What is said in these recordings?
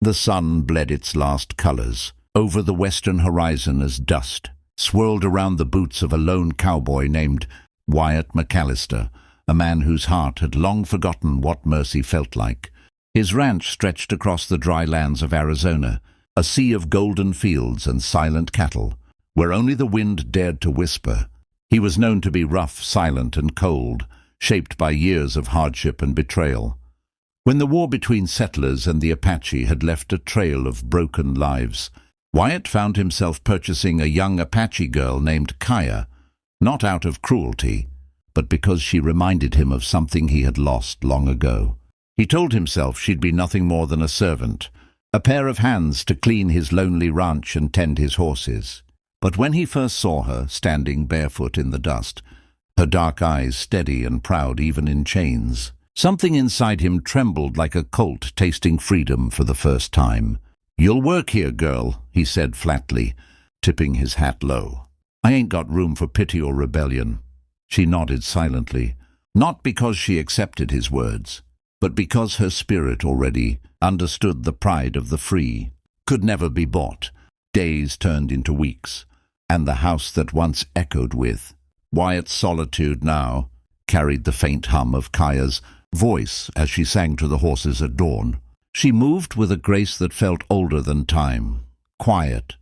The sun bled its last colors over the western horizon as dust swirled around the boots of a lone cowboy named Wyatt McAllister, a man whose heart had long forgotten what mercy felt like. His ranch stretched across the dry lands of Arizona, a sea of golden fields and silent cattle, where only the wind dared to whisper. He was known to be rough, silent, and cold, shaped by years of hardship and betrayal. When the war between settlers and the Apache had left a trail of broken lives, Wyatt found himself purchasing a young Apache girl named Kaya, not out of cruelty, but because she reminded him of something he had lost long ago. He told himself she'd be nothing more than a servant, a pair of hands to clean his lonely ranch and tend his horses. But when he first saw her, standing barefoot in the dust, her dark eyes steady and proud even in chains, something inside him trembled like a colt tasting freedom for the first time. "You'll work here, girl," he said flatly, tipping his hat low. "I ain't got room for pity or rebellion." She nodded silently, not because she accepted his words, but because her spirit already understood the pride of the free could never be bought. Days turned into weeks, and the house that once echoed with Wyatt's solitude now carried the faint hum of Kaya's voice as she sang to the horses at dawn. She moved with a grace that felt older than time, quiet,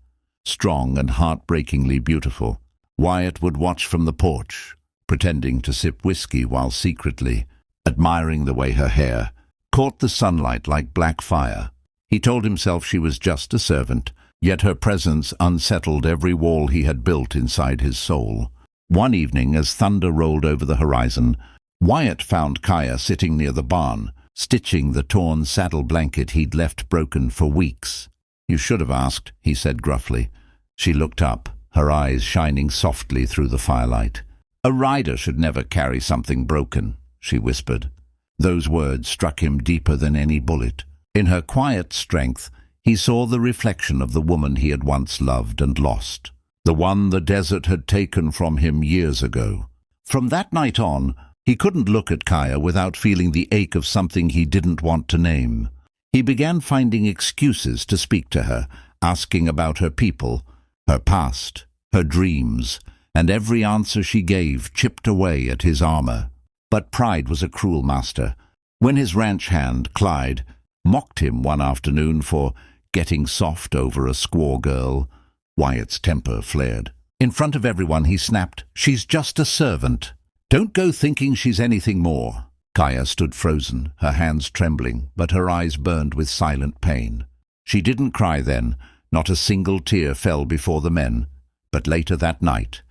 strong, and heartbreakingly beautiful. Wyatt would watch from the porch, pretending to sip whiskey while secretly admiring the way her hair caught the sunlight like black fire. He told himself she was just a servant, yet her presence unsettled every wall he had built inside his soul. One evening, as thunder rolled over the horizon, Wyatt found Kaya sitting near the barn, stitching the torn saddle blanket he'd left broken for weeks. "You should have asked," he said gruffly. She looked up, her eyes shining softly through the firelight. "A rider should never carry something broken," she whispered. Those words struck him deeper than any bullet. In her quiet strength, he saw the reflection of the woman he had once loved and lost, the one the desert had taken from him years ago. From that night on, he couldn't look at Kaya without feeling the ache of something he didn't want to name. He began finding excuses to speak to her, asking about her people, her past, her dreams, and every answer she gave chipped away at his armor. But pride was a cruel master. When his ranch hand, Clyde, mocked him one afternoon for getting soft over a squaw girl, Wyatt's temper flared. In front of everyone he snapped, "She's just a servant. Don't go thinking she's anything more." Kaya stood frozen, her hands trembling, but her eyes burned with silent pain. She didn't cry then, not a single tear fell before the men. But later that night,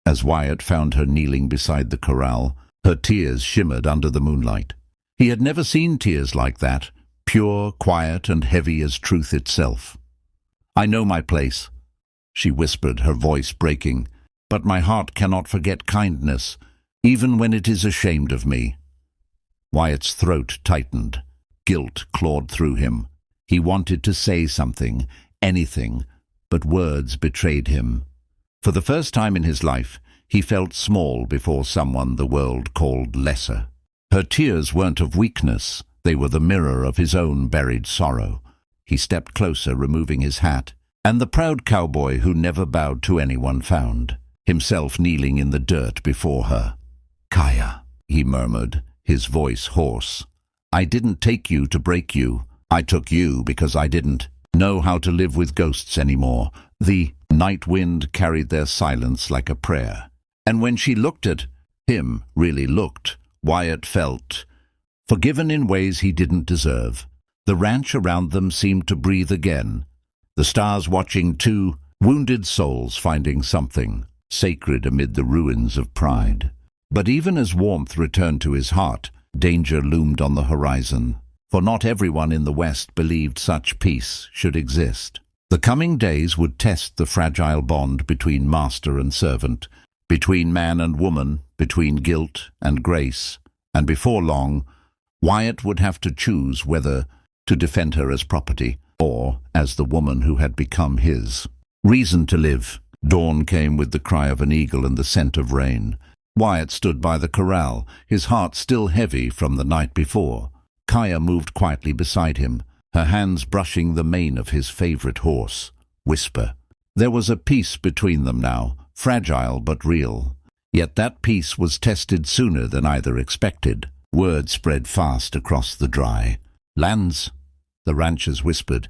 as Wyatt found her kneeling beside the corral, her tears shimmered under the moonlight. He had never seen tears like that, pure, quiet, and heavy as truth itself. "I know my place," she whispered, her voice breaking, "but my heart cannot forget kindness, even when it is ashamed of me." Wyatt's throat tightened. Guilt clawed through him. He wanted to say something, anything, but words betrayed him. For the first time in his life, he felt small before someone the world called lesser. Her tears weren't of weakness, they were the mirror of his own buried sorrow. He stepped closer, removing his hat, and the proud cowboy who never bowed to anyone found himself kneeling in the dirt before her. "Kaya," he murmured, his voice hoarse. "I didn't take you to break you. I took you because I didn't know how to live with ghosts anymore." The night wind carried their silence like a prayer. And when she looked at him, really looked, Wyatt felt forgiven in ways he didn't deserve. The ranch around them seemed to breathe again, the stars watching two wounded souls finding something sacred amid the ruins of pride. But even as warmth returned to his heart, danger loomed on the horizon, for not everyone in the West believed such peace should exist. The coming days would test the fragile bond between master and servant, between man and woman, between guilt and grace, and before long, Wyatt would have to choose whether to defend her as property or as the woman who had become his. Reason to live. Dawn came with the cry of an eagle and the scent of rain. Wyatt stood by the corral, his heart still heavy from the night before. Kaya moved quietly beside him, her hands brushing the mane of his favorite horse. Whisper. There was a peace between them now, fragile but real. Yet that peace was tested sooner than either expected. Word spread fast across the dry lands, the ranchers whispered,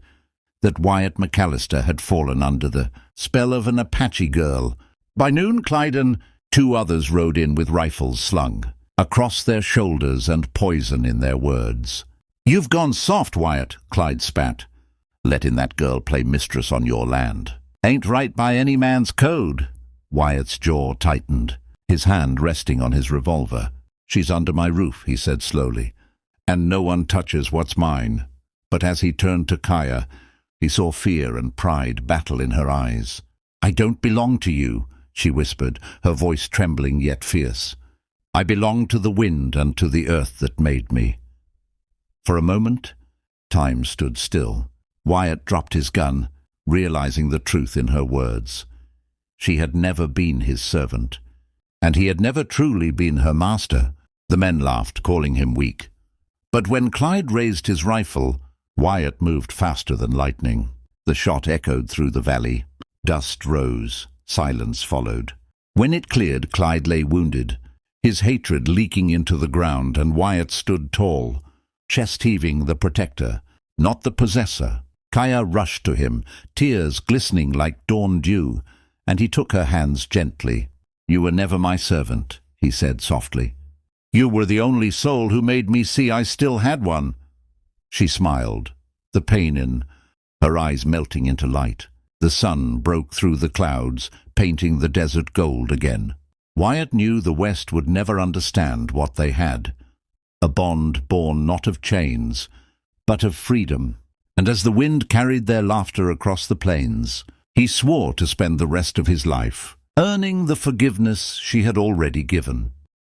that Wyatt McAllister had fallen under the spell of an Apache girl. By noon, Clyde and two others rode in with rifles slung across their shoulders and poison in their words. "You've gone soft, Wyatt," Clyde spat, "letting that girl play mistress on your land. Ain't right by any man's code." Wyatt's jaw tightened, his hand resting on his revolver. "She's under my roof," he said slowly, "and no one touches what's mine." But as he turned to Kaya, he saw fear and pride battle in her eyes. "I don't belong to you," she whispered, her voice trembling yet fierce. "I belong to the wind and to the earth that made me." For a moment, time stood still. Wyatt dropped his gun, realizing the truth in her words. She had never been his servant, and he had never truly been her master. The men laughed, calling him weak. But when Clyde raised his rifle, Wyatt moved faster than lightning. The shot echoed through the valley. Dust rose. Silence followed. When it cleared, Clyde lay wounded, his hatred leaking into the ground, and Wyatt stood tall, chest-heaving, the protector, not the possessor. Kaya rushed to him, tears glistening like dawn dew, and he took her hands gently. "You were never my servant," he said softly. "You were the only soul who made me see I still had one." She smiled, the pain in her eyes melting into light. The sun broke through the clouds, painting the desert gold again. Wyatt knew the West would never understand what they had, a bond born not of chains, but of freedom. And as the wind carried their laughter across the plains, he swore to spend the rest of his life earning the forgiveness she had already given.